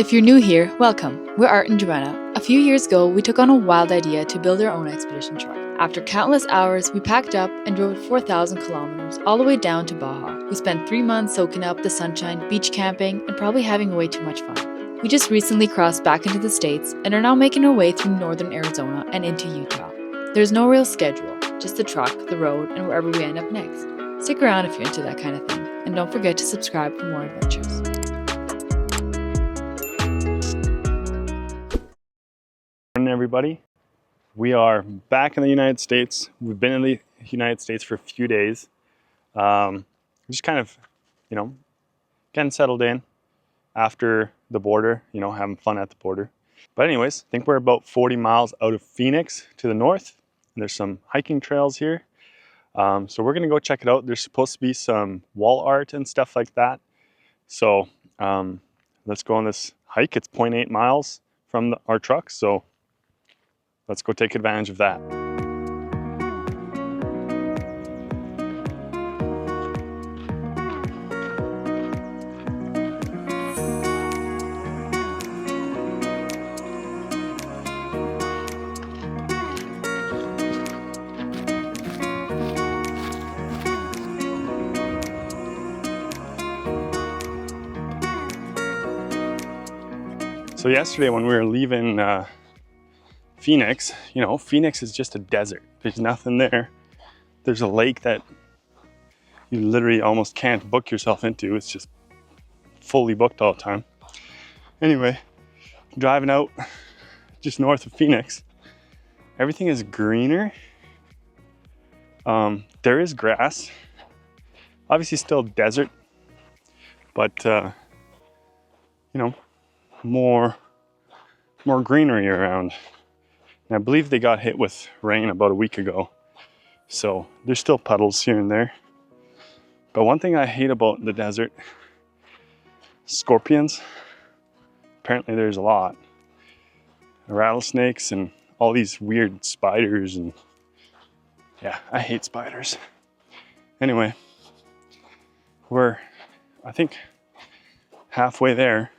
If you're new here, welcome. We're Art and Joanna. A few years ago, we took on a wild idea to build our own expedition truck. After countless hours, we packed up and drove 4,000 kilometers all the way down to Baja. We spent 3 months soaking up the sunshine, beach camping, and probably having way too much fun. We just recently crossed back into the States and are now making our way through northern Arizona and into Utah. There's no real schedule, just the truck, the road, and wherever we end up next. Stick around if you're into that kind of thing, and don't forget to subscribe for more adventures. Morning, everybody. We are back in the United States. We've been in the United States for a few days. Just kind of, getting settled in after the border, having fun at the border. But anyways, I think we're about 40 miles out of Phoenix to the north. And there's some hiking trails here. So we're gonna go check it out. There's supposed to be some wall art and stuff like that. So let's go on this hike. It's 0.8 miles from our truck. So let's go take advantage of that. So yesterday when we were leaving Phoenix, Phoenix is just a desert. There's nothing there. There's a lake that you literally almost can't book yourself into. It's just fully booked all the time. Anyway, driving out just north of Phoenix, everything is greener. There is grass, obviously still desert, but more greenery around. And I believe they got hit with rain about a week ago. So there's still puddles here and there. But one thing I hate about the desert, scorpions. Apparently there's a lot. Rattlesnakes and all these weird spiders, and yeah, I hate spiders. Anyway, we're, I think, halfway there.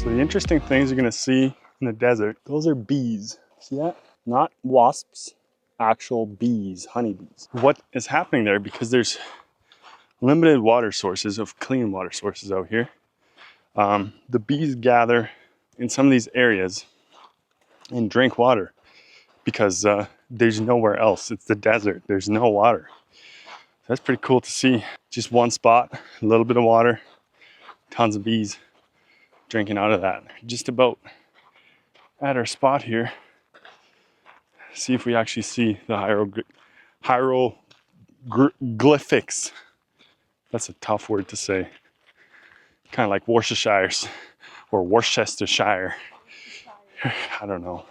The interesting things you're gonna see in the desert, those are bees. See that? Not wasps, actual bees, honeybees. What is happening there, because there's limited water sources of clean water sources out here, the bees gather in some of these areas and drink water because there's nowhere else. It's the desert, there's no water. That's pretty cool to see. Just one spot, a little bit of water, tons of bees drinking out of that. Just about at our spot here. See if we actually see the hieroglyphics. That's a tough word to say. Kind of like Worcestershire's or Worcestershire. I don't know.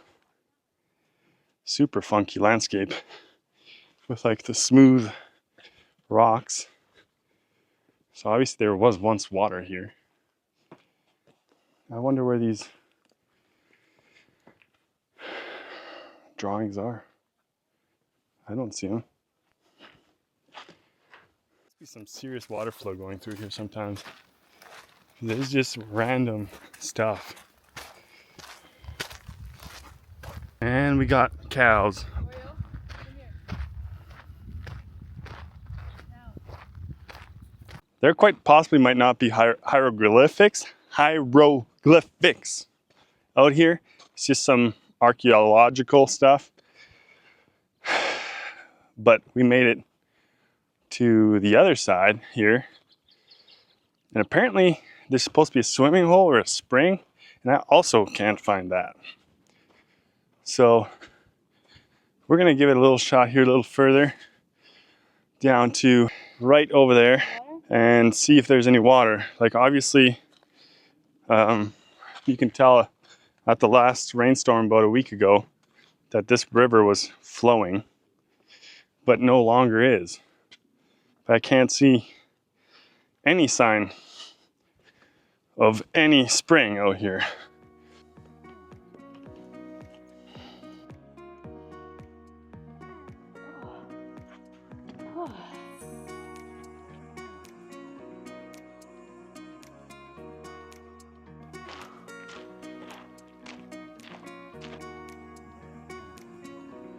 Super funky landscape with like the smooth rocks. So obviously there was once water here. I wonder where these drawings are. I don't see them. Must be some serious water flow going through here sometimes. There's just random stuff. And we got cows. There quite possibly might not be hieroglyphics out here. It's just some archaeological stuff. But we made it to the other side here. And apparently there's supposed to be a swimming hole or a spring. And I also can't find that. So we're gonna give it a little shot here a little further down to right over there and see if there's any water. Like obviously, you can tell at the last rainstorm about a week ago that this river was flowing, but no longer is. But I can't see any sign of any spring out here.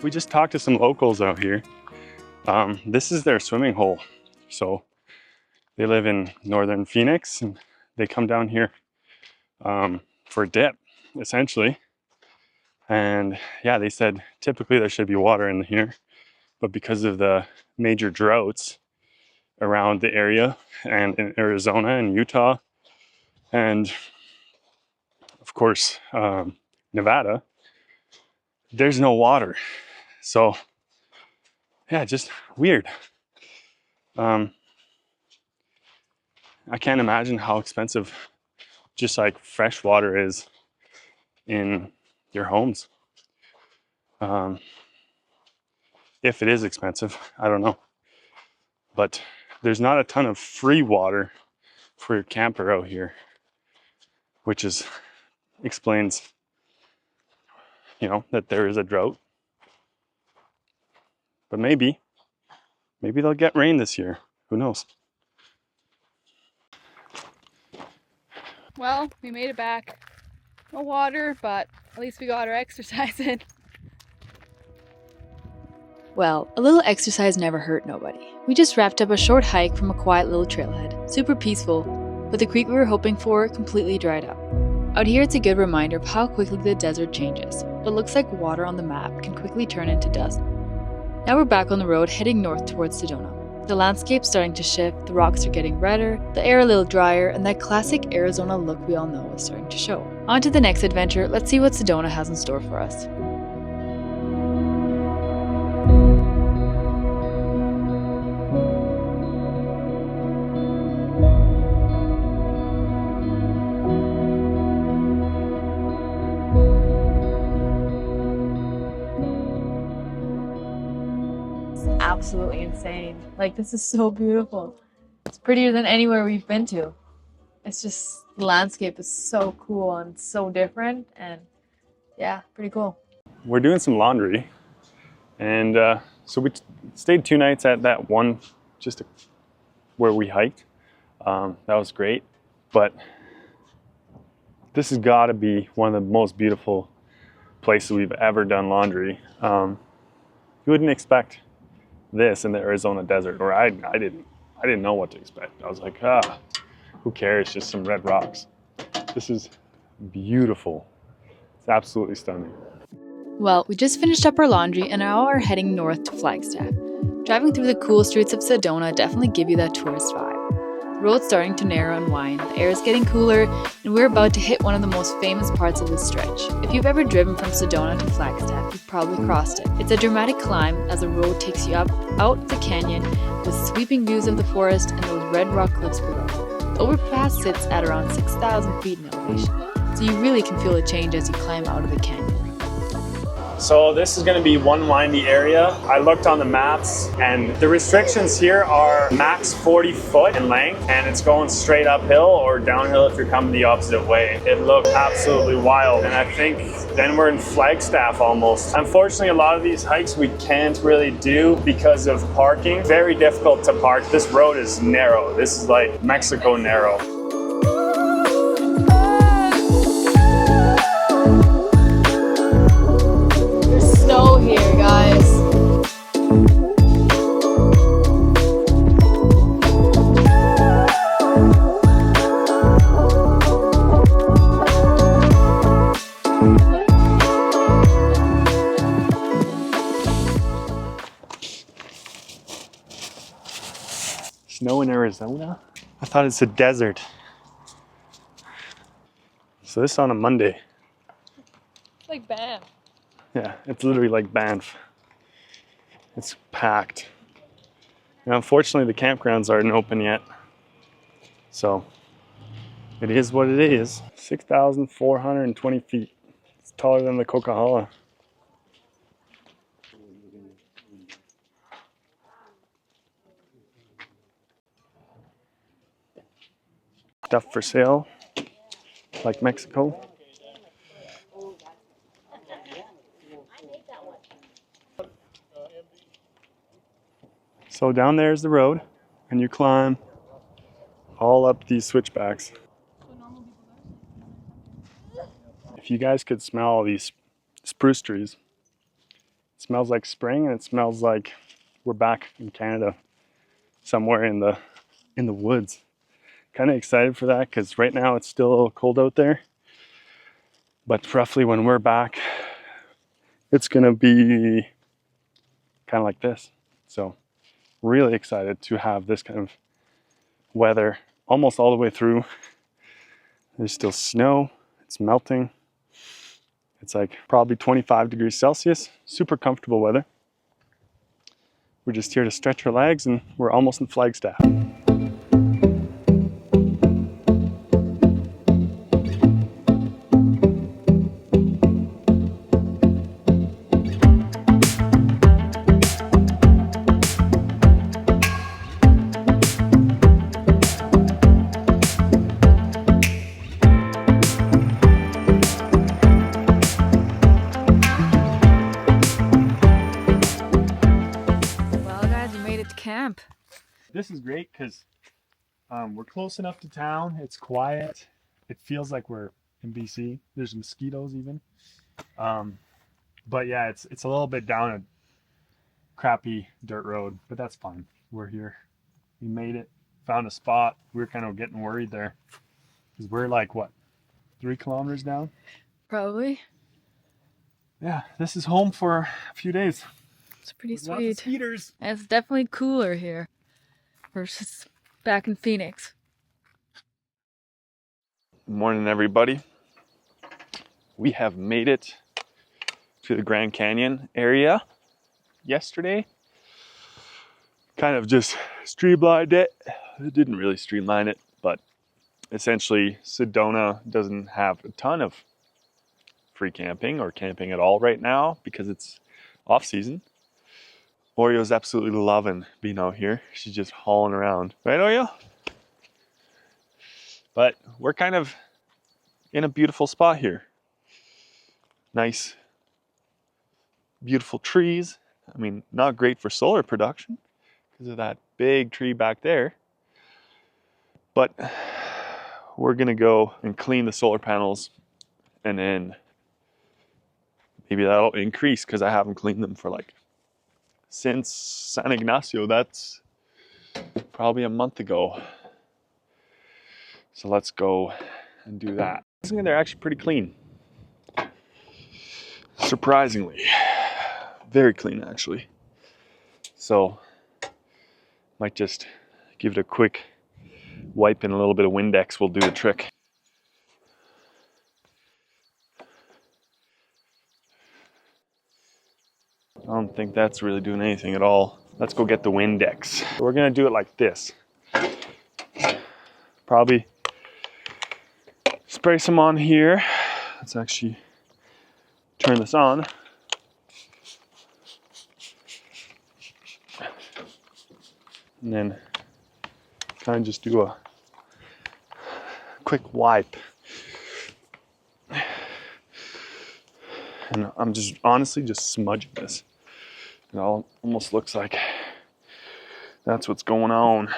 We just talked to some locals out here. This is their swimming hole. So they live in northern Phoenix and they come down here for a dip, essentially. And yeah, they said typically there should be water in here, but because of the major droughts around the area and in Arizona and Utah and of course Nevada, there's no water. So yeah, just weird. I can't imagine how expensive just like fresh water is in your homes. If it is expensive, I don't know. But there's not a ton of free water for your camper out here, which explains, that there is a drought. But maybe they'll get rain this year. Who knows? Well, we made it back. No water, but at least we got our exercise in. Well, a little exercise never hurt nobody. We just wrapped up a short hike from a quiet little trailhead, super peaceful, but the creek we were hoping for completely dried up. Out here it's a good reminder of how quickly the desert changes. What looks like water on the map can quickly turn into dust. Now we're back on the road heading north towards Sedona. The landscape's starting to shift, the rocks are getting redder, the air a little drier, and that classic Arizona look we all know is starting to show. On to the next adventure, let's see what Sedona has in store for us. Absolutely insane. Like, this is so beautiful. It's prettier than anywhere we've been to. It's just, the landscape is so cool and so different, and yeah, pretty cool. We're doing some laundry, and so we stayed 2 nights at that one, where we hiked. That was great, but this has got to be one of the most beautiful places we've ever done laundry. You wouldn't expect this in the Arizona desert, or I didn't know what to expect. I was like, who cares? Just some red rocks. This is beautiful. It's absolutely stunning. Well, we just finished up our laundry and now are heading north to Flagstaff. Driving through the cool streets of Sedona definitely give you that tourist vibe. The road's starting to narrow and wind, the air is getting cooler, and we're about to hit one of the most famous parts of this stretch. If you've ever driven from Sedona to Flagstaff, you've probably crossed it. It's a dramatic climb as the road takes you up out the canyon with sweeping views of the forest and those red rock cliffs below. The overpass sits at around 6,000 feet in elevation, so you really can feel a change as you climb out of the canyon. So this is going to be one windy area. I looked on the maps and the restrictions here are max 40 foot in length, and it's going straight uphill or downhill if you're coming the opposite way. It looked absolutely wild, and I think then we're in Flagstaff almost. Unfortunately, a lot of these hikes we can't really do because of parking. Very difficult to park. This road is narrow. This is like Mexico narrow. Snow here, guys. Snow in Arizona? I thought it's a desert. So this is on a Monday. It's like Banff. Yeah, it's literally like Banff. It's packed. And unfortunately, the campgrounds aren't open yet. So it is what it is. 6,420 feet. It's taller than the Coca-Cola. Stuff for sale, like Mexico. So down there is the road, and you climb all up these switchbacks. If you guys could smell all these spruce trees, it smells like spring, and it smells like we're back in Canada, somewhere in the woods. Kind of excited for that because right now it's still a little cold out there. But roughly when we're back, it's gonna be kind of like this. So really excited to have this kind of weather almost all the way through. There's still snow, it's melting. It's like probably 25 degrees Celsius, super comfortable weather. We're just here to stretch our legs and we're almost in Flagstaff. Camp. This is great because we're close enough to town. It's quiet. It feels like we're in BC. There's mosquitoes even. But yeah, it's a little bit down a crappy dirt road, but that's fine. We're here. We made it. Found a spot. We were kind of getting worried there because we're like what, 3 kilometers down? Probably. Yeah, this is home for a few days. It's pretty With lots of sweet. skeeters. And it's definitely cooler here versus back in Phoenix. Morning, everybody. We have made it to the Grand Canyon area yesterday. Kind of just streamlined it. It didn't really streamline it, but essentially Sedona doesn't have a ton of free camping or camping at all right now because it's off season. Oreo's absolutely loving being out here. She's just hauling around. Right, Oreo? But we're kind of in a beautiful spot here. Nice, beautiful trees. I mean, not great for solar production because of that big tree back there. But we're gonna go and clean the solar panels and then maybe that'll increase because I haven't cleaned them for like since San Ignacio. That's probably a month ago. So let's go and do that. I think they're actually pretty clean. Surprisingly. Very clean actually. So might just give it a quick wipe and a little bit of Windex will do the trick. I don't think that's really doing anything at all. Let's go get the Windex. We're gonna do it like this. Probably spray some on here. Let's actually turn this on. And then kind of just do a quick wipe. And I'm just honestly just smudging this. It almost looks like that's what's going on.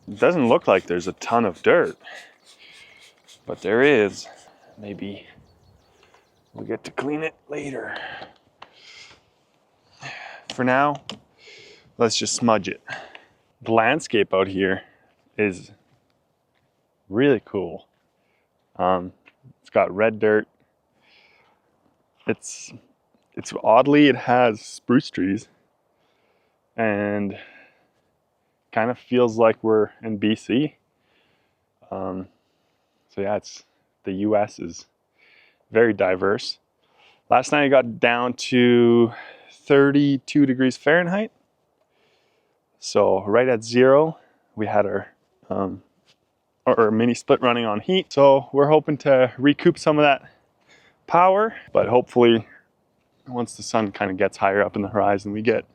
It doesn't look like there's a ton of dirt, but there is. Maybe we'll get to clean it later. For now, let's just smudge it. The landscape out here is really cool. It's got red dirt. It's oddly, it has spruce trees and kind of feels like we're in BC. So yeah, the US is very diverse. Last night I got down to 32 degrees Fahrenheit. So right at 0, we had our mini split running on heat. So we're hoping to recoup some of that power, but hopefully once the sun kind of gets higher up in the horizon, we get,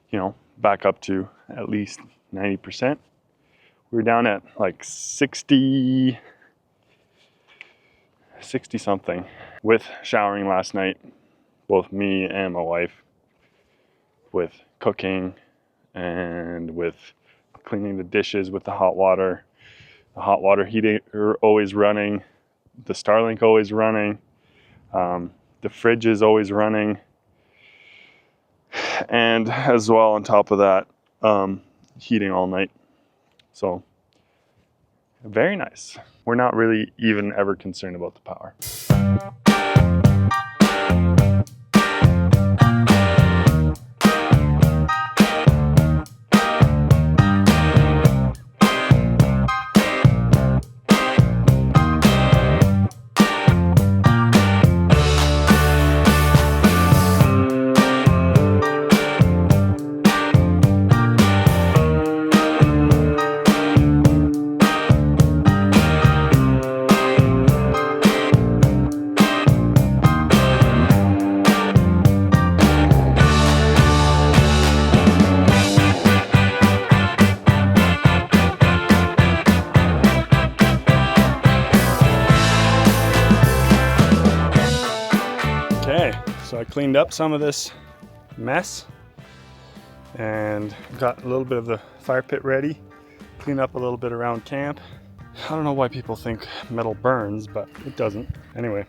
you know, back up to at least 90%. We were down at like 60 something with showering last night, both me and my wife, with cooking and with cleaning the dishes with the hot water heater always running, the Starlink always running, the fridge is always running, and as well on top of that, heating all night. So very nice. We're not really even ever concerned about the power. So I cleaned up some of this mess and got a little bit of the fire pit ready, cleaned up a little bit around camp. I don't know why people think metal burns, but it doesn't. Anyway,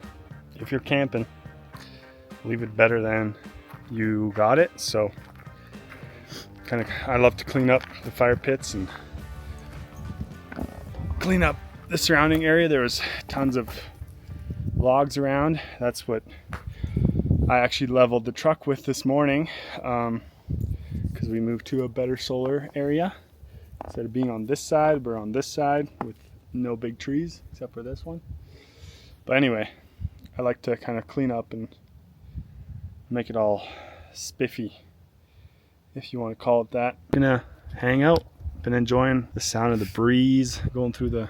if you're camping, leave it better than you got it. So I love to clean up the fire pits and clean up the surrounding area. There was tons of logs around. That's what I actually leveled the truck with this morning, because we moved to a better solar area. Instead of being on this side, we're on this side with no big trees except for this one. But anyway, I like to kind of clean up and make it all spiffy, if you want to call it that. Gonna hang out. Been enjoying the sound of the breeze going through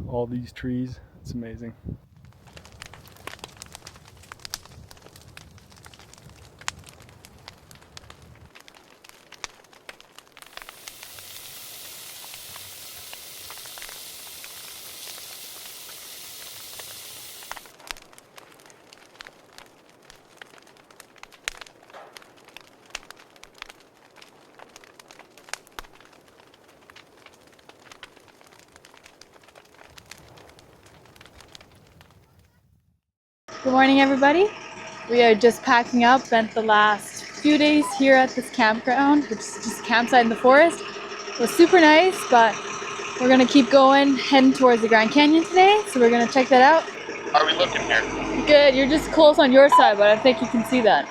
all these trees. It's amazing. Good morning, everybody. We are just packing up. Spent the last few days here at this campground, which is just a campsite in the forest. It was super nice, but we're gonna keep going, heading towards the Grand Canyon today. So we're gonna check that out. How are we looking here? Good. You're just close on your side, but I think you can see that.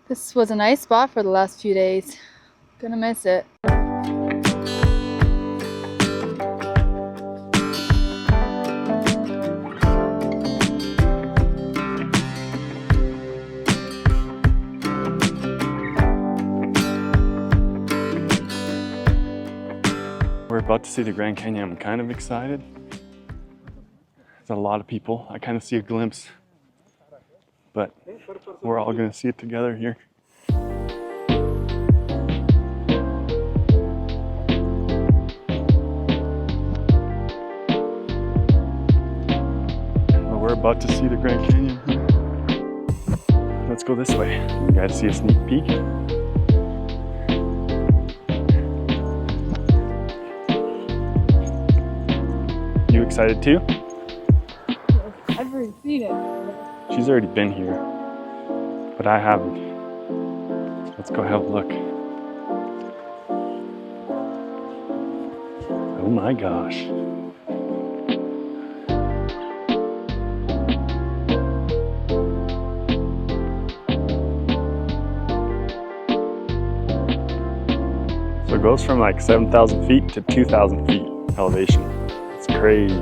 This was a nice spot for the last few days. Gonna miss it. We're about to see the Grand Canyon. I'm kind of excited. There's a lot of people. I kind of see a glimpse, but we're all gonna see it together here. We're about to see the Grand Canyon. Let's go this way. You guys see a sneak peek. You excited too? I've already seen it. She's already been here, but I haven't. Let's go have a look. Oh my gosh. So it goes from like 7,000 feet to 2,000 feet elevation. It's crazy.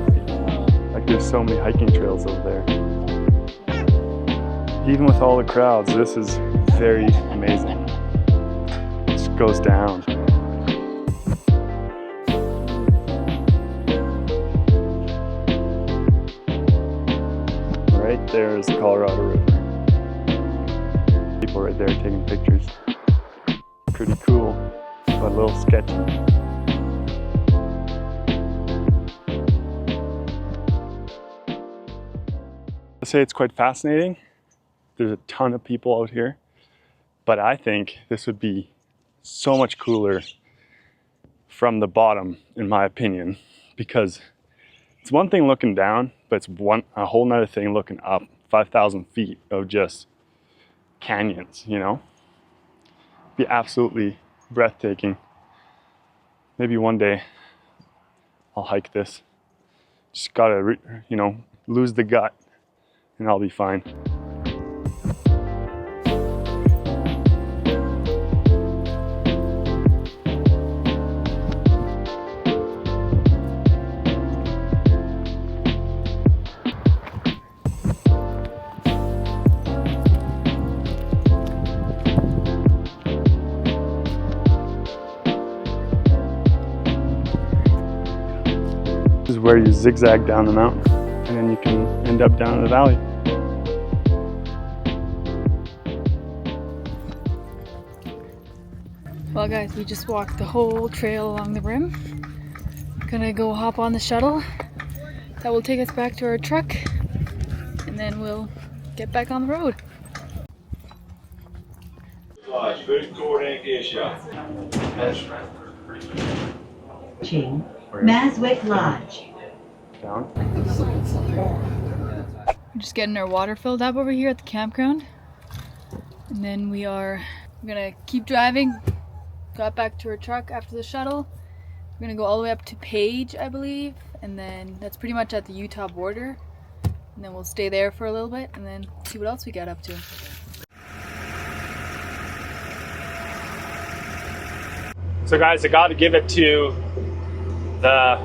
Like there's so many hiking trails over there. Even with all the crowds, this is very amazing. It just goes down. is the Colorado River. People right there taking pictures. Pretty cool, but a little sketchy. I'd say it's quite fascinating. There's a ton of people out here, but I think this would be so much cooler from the bottom, in my opinion, because it's one thing looking down, but it's a whole nother thing looking up 5,000 feet of just canyons, you know? Be absolutely breathtaking. Maybe one day I'll hike this. Just gotta, you know, lose the gut and I'll be fine. This is where you zigzag down the mountain and then you can end up down in the valley. Well guys, we just walked the whole trail along the rim. Gonna go hop on the shuttle. That will take us back to our truck and then we'll get back on the road. Maswick Lodge. Down. We're just getting our water filled up over here at the campground. And then we're gonna keep driving. Got back to our truck after the shuttle. We're gonna go all the way up to Page, I believe. And then that's pretty much at the Utah border. And then we'll stay there for a little bit and then see what else we get up to. So guys, I gotta give it to the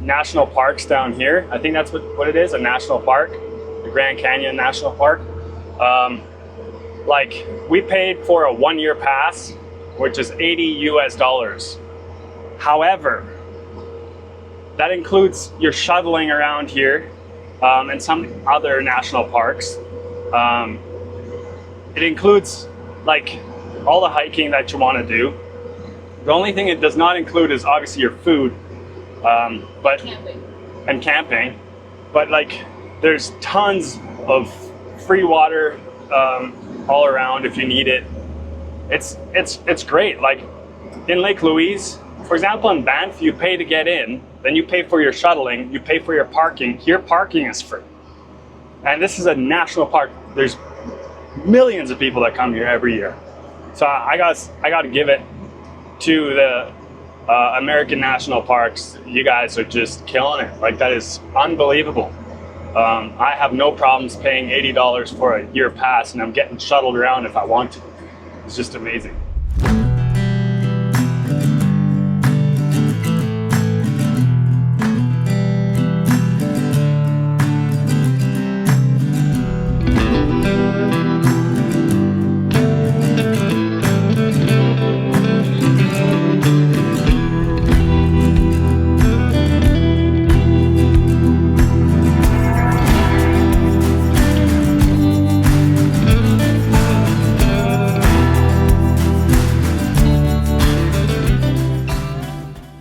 national parks down here. I think that's what it is, a national park, the Grand Canyon National Park. Like, we paid for a 1-year pass, which is $80 US. However, that includes your shuttling around here and some other national parks. It includes like all the hiking that you want to do. The only thing it does not include is obviously your food, but camping. But like, there's tons of free water all around if you need it. It's great. Like in Lake Louise, for example, in Banff, you pay to get in, then you pay for your shuttling, you pay for your parking. Here, parking is free. And this is a national park. There's millions of people that come here every year. So I got to give it to the American national parks. You guys are just killing it. Like, that is unbelievable. I have no problems paying $80 for a year pass, and I'm getting shuttled around if I want to. It's just amazing.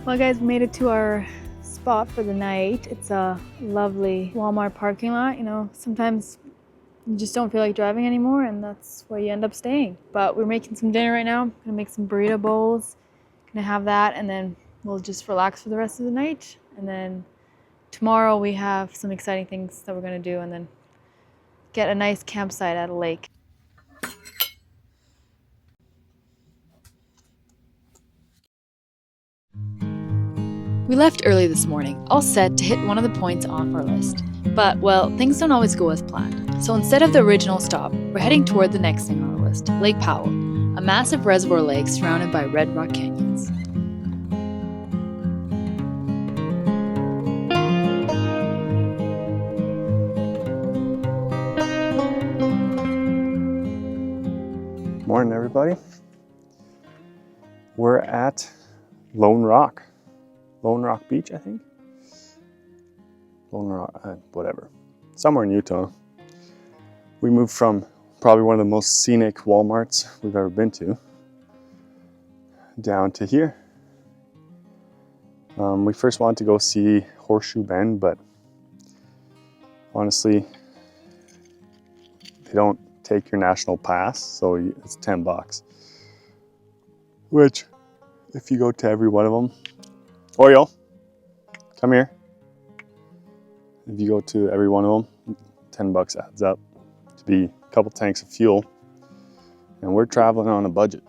Well guys, we made it to our spot for the night. It's a lovely Walmart parking lot. You know, sometimes you just don't feel like driving anymore and that's where you end up staying. But we're making some dinner right now. I'm gonna make some burrito bowls. Gonna have that and then we'll just relax for the rest of the night. And then tomorrow we have some exciting things that we're gonna do and then get a nice campsite at a lake. We left early this morning, all set to hit one of the points off our list. But, well, things don't always go as planned. So instead of the original stop, we're heading toward the next thing on our list, Lake Powell, a massive reservoir lake surrounded by red rock canyons. Morning, everybody. We're at Lone Rock Beach, I think. Lone Rock, whatever. somewhere in Utah. We moved from probably one of the most scenic Walmarts we've ever been to down to here. We first wanted to go see Horseshoe Bend, but honestly, they don't take your national pass, so it's $10. Which, if you go to every one of them, Oreo, come here. If you go to every one of them, $10 adds up to be a couple tanks of fuel, and we're traveling on a budget,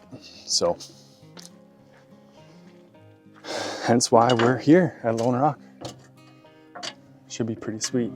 so hence why we're here at Lone Rock. Should be pretty sweet.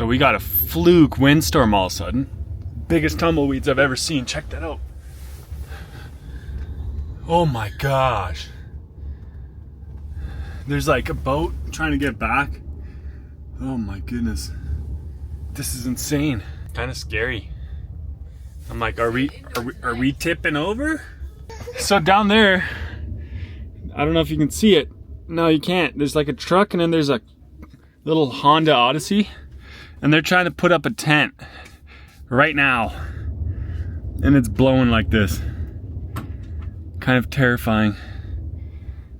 So we got a fluke windstorm all of a sudden. Biggest tumbleweeds I've ever seen. Check that out. Oh my gosh. There's like a boat trying to get back. Oh my goodness. This is insane. Kind of scary. I'm like, are we tipping over? So down there, I don't know if you can see it. No, you can't. There's like a truck and then there's a little Honda Odyssey. And they're trying to put up a tent right now. And it's blowing like this. Kind of terrifying.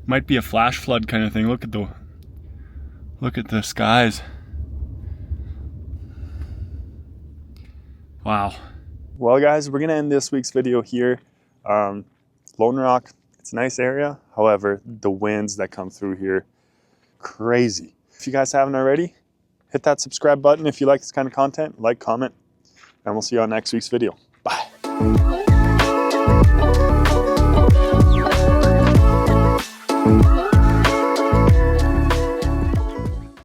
Might be a flash flood kind of thing. Look at the skies. Wow. Well guys, we're gonna end this week's video here. Lone Rock, it's a nice area. However, the winds that come through here, crazy. If you guys haven't already, hit that subscribe button if you like this kind of content, like, comment, and we'll see you on next week's video. Bye.